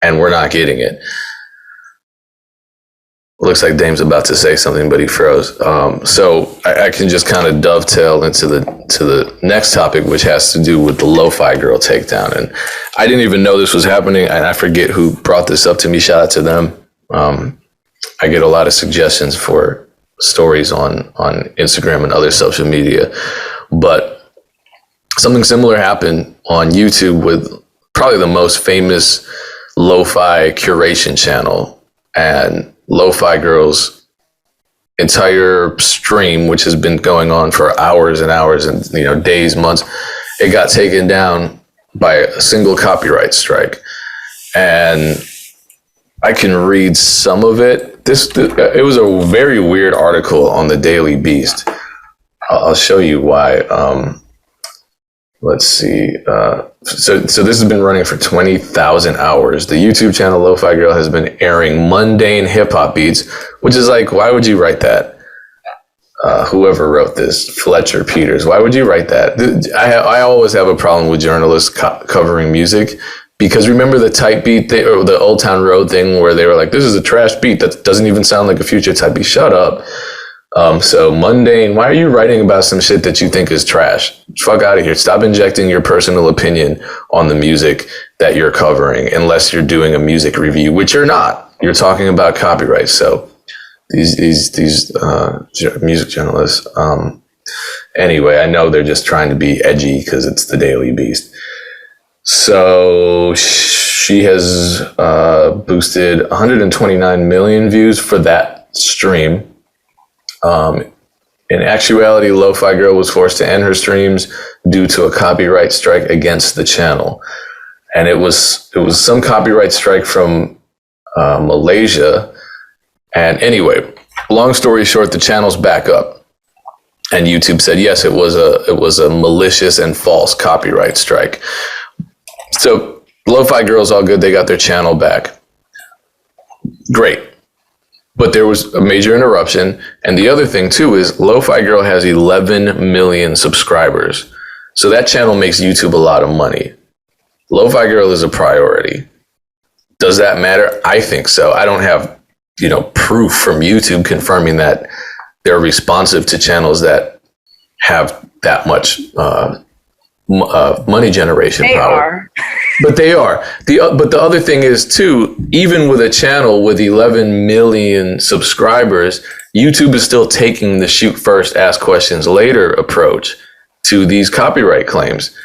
and we're not getting it. Looks like Dame's about to say something, but he froze. So I can just kind of dovetail into the next topic, which has to do with the Lofigirl takedown. And I didn't even know this was happening, and I forget who brought this up to me. Shout out to them. I get a lot of suggestions for stories on Instagram and other social media, but something similar happened on YouTube with probably the most famous lo-fi curation channel, and Lofigirl's entire stream, which has been going on for hours and hours and days, months, it got taken down by a single copyright strike. And I can read some of it. It was a very weird article on the Daily Beast. I'll show you why. Let's see. So this has been running for 20,000 hours. The YouTube channel Lofigirl has been airing mundane hip hop beats, which is like, why would you write that? Whoever wrote this, Fletcher Peters, why would you write that? I always have a problem with journalists covering music, because remember the type beat thing, or the Old Town Road thing, where they were like, this is a trash beat that doesn't even sound like a Future type beat. Shut up. So mundane, why are you writing about some shit that you think is trash? Fuck out of here. Stop injecting your personal opinion on the music that you're covering, unless you're doing a music review, which you're not. You're talking about copyright. So these music journalists, anyway, I know they're just trying to be edgy because it's the Daily Beast. So she has boosted 129 million views for that stream. In actuality, Lofigirl was forced to end her streams due to a copyright strike against the channel. And it was some copyright strike from Malaysia. And anyway, long story short, the channel's back up. And YouTube said, yes, it was a malicious and false copyright strike. So Lofigirl's all good. They got their channel back. Great. But there was a major interruption. And the other thing too is Lofigirl has 11 million subscribers. So that channel makes YouTube a lot of money. Lofigirl is a priority. Does that matter? I think so. I don't have, proof from YouTube confirming that they're responsive to channels that have that much money generation power. But they are. But the other thing is too, even with a channel with 11 million subscribers, YouTube is still taking the shoot first, ask questions later approach to these copyright claims.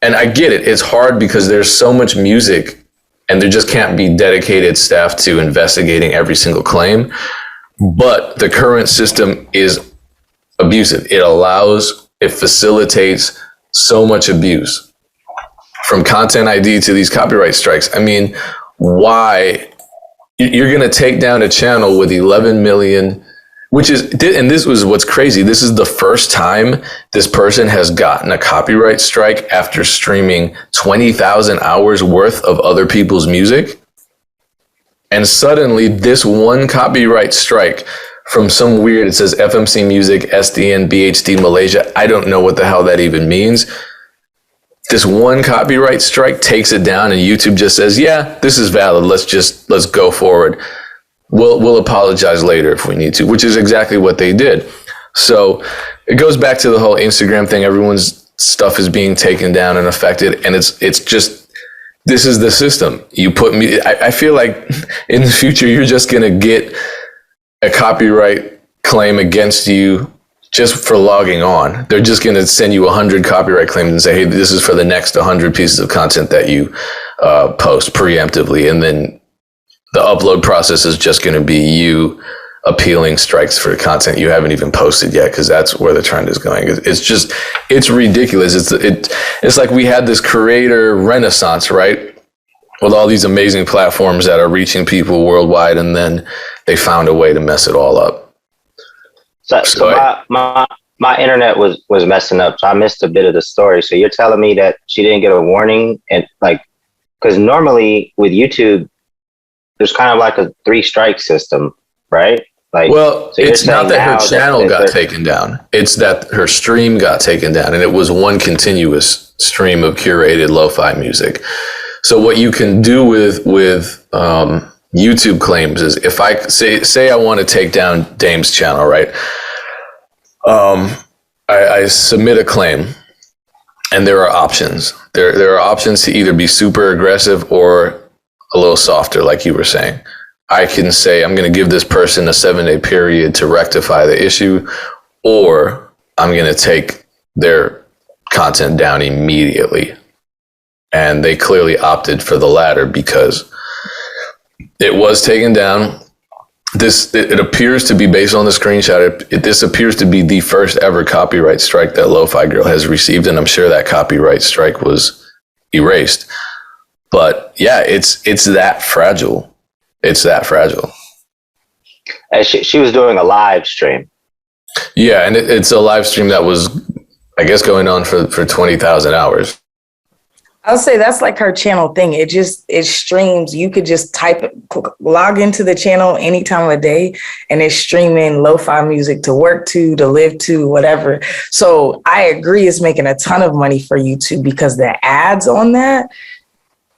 And I get it. It's hard because there's so much music and there just can't be dedicated staff to investigating every single claim. But the current system is abusive. It facilitates so much abuse. From content ID to these copyright strikes. I mean, why? You're going to take down a channel with 11 million, which is, and this was what's crazy. This is the first time this person has gotten a copyright strike after streaming 20,000 hours worth of other people's music. And suddenly this one copyright strike from some weird, it says FMC Music, SDN, BHD, Malaysia. I don't know what the hell that even means. This one copyright strike takes it down, and YouTube just says, yeah, this is valid. Let's go forward. We'll apologize later if we need to, which is exactly what they did. So it goes back to the whole Instagram thing. Everyone's stuff is being taken down and affected. And it's just, this is the system. You put me, I feel like in the future, you're just going to get a copyright claim against you just for logging on. They're just going to send you 100 copyright claims and say, hey, this is for the next 100 pieces of content that you post preemptively. And then the upload process is just going to be you appealing strikes for content you haven't even posted yet, because that's where the trend is going. It's ridiculous. It's like we had this creator renaissance, right? With all these amazing platforms that are reaching people worldwide, and then they found a way to mess it all up. So my internet was messing up, so I missed a bit of the story. So you're telling me that she didn't get a warning, and like, because normally with YouTube, there's kind of like a 3 strike system, right? Like, well, so it's not that her channel got taken down. It's that her stream got taken down, and it was one continuous stream of curated lo-fi music. So what you can do with YouTube claims is, if I say I want to take down Dame's channel, right? I submit a claim, and there are options. There are options to either be super aggressive or a little softer, like you were saying. I can say I'm going to give this person a 7-day period to rectify the issue, or I'm going to take their content down immediately. And they clearly opted for the latter because it was taken down. It appears to be, based on the screenshot, this appears to be the first ever copyright strike that Lofigirl has received, and I'm sure that copyright strike was erased. But yeah, it's that fragile. It's that fragile. And she was doing a live stream. Yeah, and it's a live stream that was, I guess, going on for 20,000 hours. I'll say that's like her channel thing. It streams. You could just log into the channel any time of day, and it's streaming lo-fi music to work to live to, whatever. So I agree, it's making a ton of money for YouTube, because the ads on that,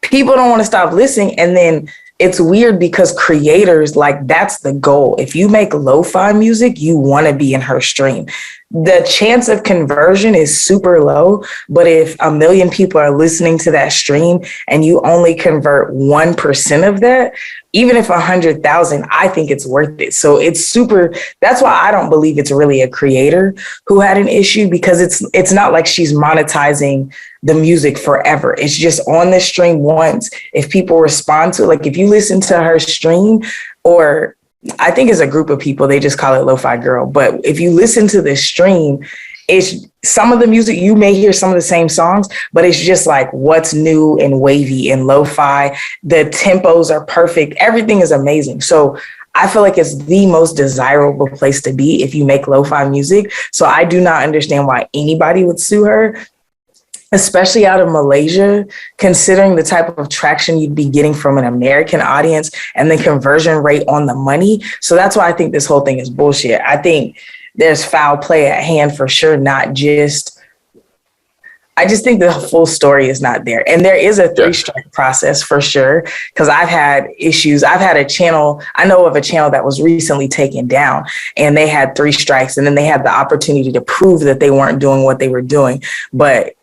people don't want to stop listening. And then it's weird because creators, like, that's the goal. If you make lo-fi music, you want to be in her stream. The chance of conversion is super low, but if 1 million people are listening to that stream and you only convert 1% of that, even if 100,000, I think it's worth it. So that's why I don't believe it's really a creator who had an issue, because it's not like she's monetizing the music forever. It's just on the stream once. If people respond to it, like if you listen to her stream, or I think it's a group of people, they just call it Lofigirl. But if you listen to the stream, it's some of the music, you may hear some of the same songs, but it's just like what's new and wavy and lo-fi. The tempos are perfect. Everything is amazing. So I feel like it's the most desirable place to be if you make lo-fi music. So I do not understand why anybody would sue her, especially out of Malaysia, considering the type of traction you'd be getting from an American audience and the conversion rate on the money. So that's why I think this whole thing is bullshit. I think there's foul play at hand for sure, I just think the full story is not there. And there is a 3-strike process for sure, because I've had issues. I've had a channel, I know of a channel that was recently taken down, and they had 3 strikes, and then they had the opportunity to prove that they weren't doing what they were doing. But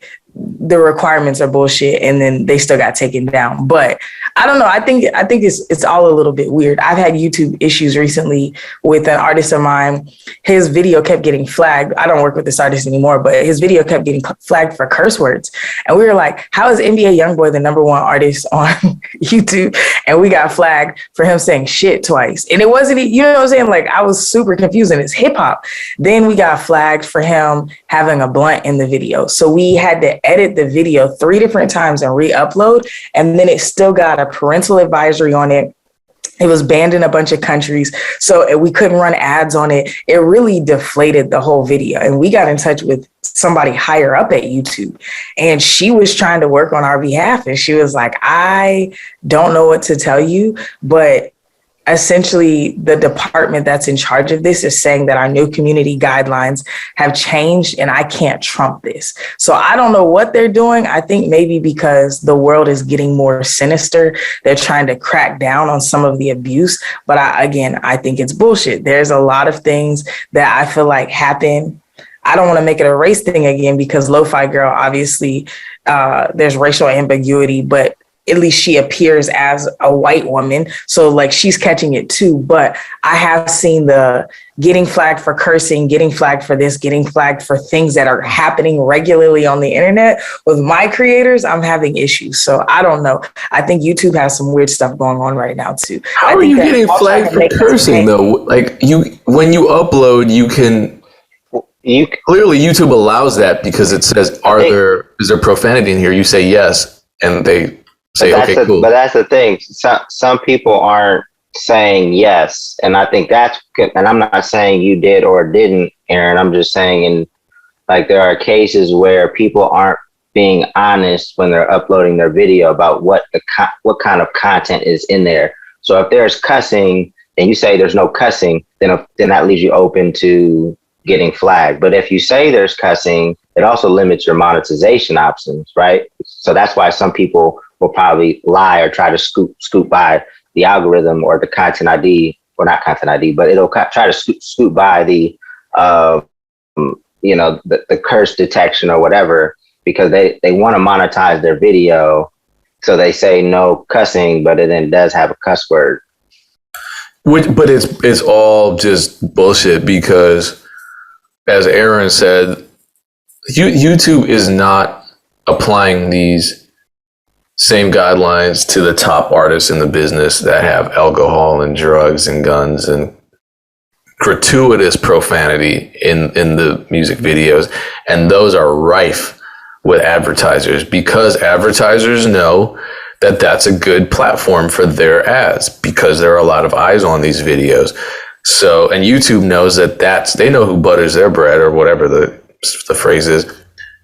the requirements are bullshit, and then they still got taken down. But I don't know. I think it's all a little bit weird. I've had YouTube issues recently with an artist of mine. His video kept getting flagged. I don't work with this artist anymore, but his video kept getting flagged for curse words. And we were like, how is NBA Youngboy the #1 artist on YouTube? And we got flagged for him saying shit twice. And it wasn't, you know what I'm saying? Like, I was super confused, and it's hip hop. Then we got flagged for him having a blunt in the video. So we had to edit the video 3 different times and re-upload, and then it still got a parental advisory on it. It was banned in a bunch of countries, so we couldn't run ads on it. It really deflated the whole video, and we got in touch with somebody higher up at YouTube, and she was trying to work on our behalf, and she was like, I don't know what to tell you, but essentially the department that's in charge of this is saying that our new community guidelines have changed, and I can't trump this. So I don't know what they're doing. I think maybe because the world is getting more sinister, they're trying to crack down on some of the abuse. But I think it's bullshit. There's a lot of things that I feel like happen. I don't want to make it a race thing again, because Lofigirl, obviously, there's racial ambiguity, but at least she appears as a white woman. So like she's catching it too. But I have seen the getting flagged for cursing, getting flagged for this, getting flagged for things that are happening regularly on the internet. With my creators, I'm having issues. So I don't know. I think YouTube has some weird stuff going on right now too. How are you getting flagged for cursing though? Like when you upload, clearly YouTube allows that because it says, is there profanity in here? You say yes, and they say, okay, cool. But that's the thing. Some people aren't saying yes, and I think that's good. And I'm not saying you did or didn't, Erinn. I'm just saying, there are cases where people aren't being honest when they're uploading their video about what kind of content is in there. So if there's cussing and you say there's no cussing, then that leaves you open to getting flagged. But if you say there's cussing, it also limits your monetization options, right? So that's why some people will probably lie or try to scoot by the algorithm or the content ID, or not content ID, but it'll try to scoot by the the curse detection or whatever, because they want to monetize their video. So they say no cussing, but it then does have a cuss word. But it's all just bullshit because, as Erinn said, YouTube is not applying these same guidelines to the top artists in the business that have alcohol and drugs and guns and gratuitous profanity in the music videos. And those are rife with advertisers because advertisers know that that's a good platform for their ads because there are a lot of eyes on these videos. So, and YouTube knows they know who butters their bread or whatever the phrase is.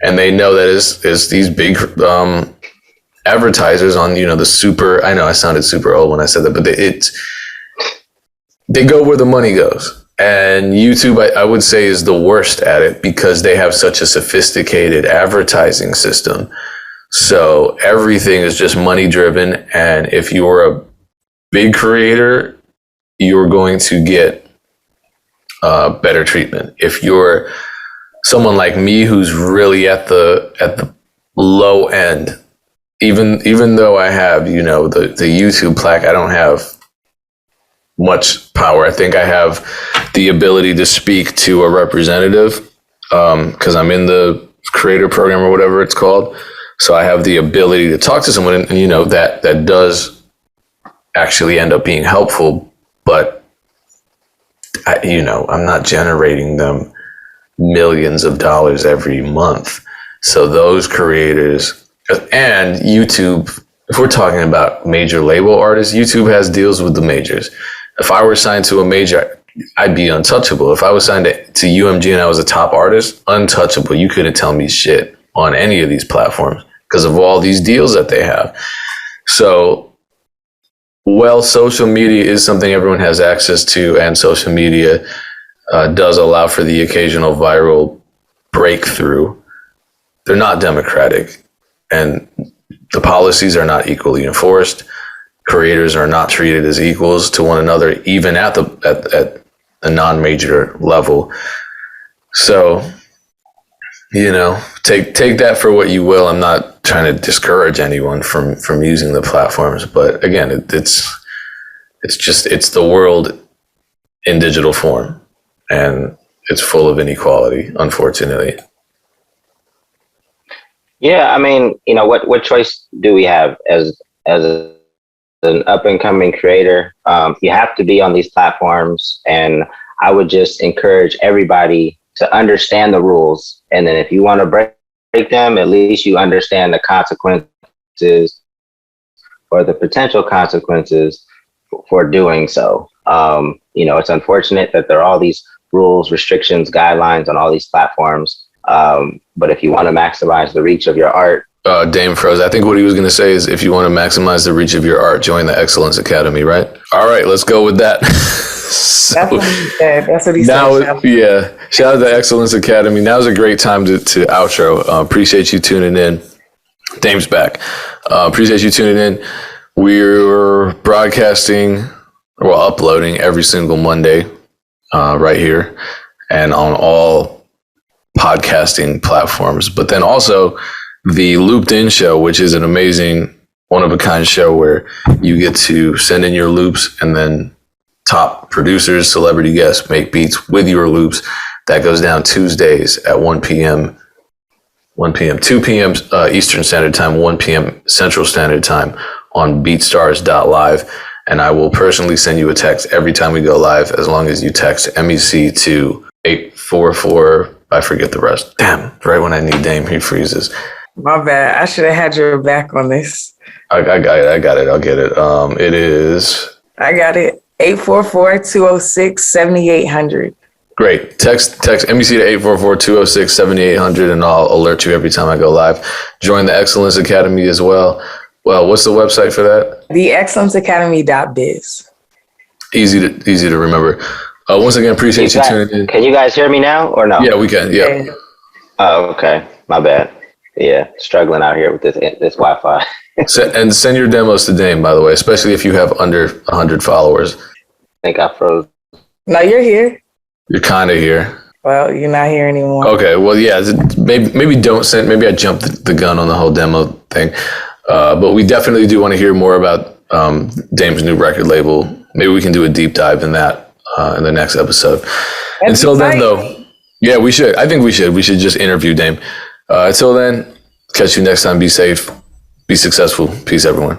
And they know that it's these big advertisers on, the super, I know I sounded super old when I said that, but they go where the money goes. And YouTube, I would say, is the worst at it because they have such a sophisticated advertising system. So everything is just money driven. And if you're a big creator, you're going to get better treatment. If you're someone like me who's really at the low end, even though I have the YouTube plaque, I don't have much power. I think I have the ability to speak to a representative because I'm in the creator program or whatever it's called. So I have the ability to talk to someone, and that does actually end up being helpful. But I'm not generating them millions of dollars every month. So those creators and YouTube, if we're talking about major label artists, YouTube has deals with the majors. If I were signed to a major, I'd be untouchable. If I was signed to UMG and I was a top artist, untouchable. You couldn't tell me shit on any of these platforms because of all these deals that they have. So, social media is something everyone has access to, and social media does allow for the occasional viral breakthrough. They're not democratic, and the policies are not equally enforced. Creators are not treated as equals to one another, even at a non-major level. So, take that for what you will. I'm not trying to discourage anyone from using the platforms, but again, it's the world in digital form, and it's full of inequality, unfortunately. Yeah, I mean, what choice do we have as an up and coming creator? You have to be on these platforms, and I would just encourage everybody to understand the rules. And then if you want to break them, at least you understand the consequences or the potential consequences for doing so. It's unfortunate that there are all these rules, restrictions, guidelines on all these platforms. But if you want to maximize the reach of your art, Dame froze. I think what he was going to say is if you want to maximize the reach of your art, join the Excellence Academy, right? All right, let's go with that. That's what he said. That's what he said. Yeah. Shout out to the Excellence Academy. Now's a great time to outro. Appreciate you tuning in. Dame's back. Appreciate you tuning in. We're uploading every single Monday right here and on all podcasting platforms. But then also the Looped In Show, which is an amazing one of a kind show where you get to send in your loops and then top producers, celebrity guests make beats with your loops. That goes down Tuesdays at 1 p.m., 2 p.m. Eastern Standard Time, 1 p.m. Central Standard Time on BeatStars.live. And I will personally send you a text every time we go live, as long as you text MEC to 844. I forget the rest. Damn, right when I need Dame, he freezes. My bad. I should have had your back on this. I got it. I'll get it. It is. I got it. 844-206-7800. Great. Text MEC to 844-206-7800, and I'll alert you every time I go live. Join the Excellence Academy as well. Well, what's the website for that? TheExcellenceAcademy.biz. Easy to remember. Once again, appreciate you tuning in. Can you guys hear me now or no? Yeah, we can. Yeah. Oh, okay. My bad. Yeah, struggling out here with this Wi-Fi. And send your demos to Dame, by the way, especially if you have under 100 followers. I think I froze. No, you're here. You're kind of here. Well, you're not here anymore. Okay. Well, yeah. Maybe don't send. Maybe I jumped the gun on the whole demo thing. But we definitely do want to hear more about Dame's new record label. Maybe we can do a deep dive in that in the next episode. Until then, though, yeah, we should. I think we should. We should just interview Dame. Until then, catch you next time. Be safe. Be successful. Peace, everyone.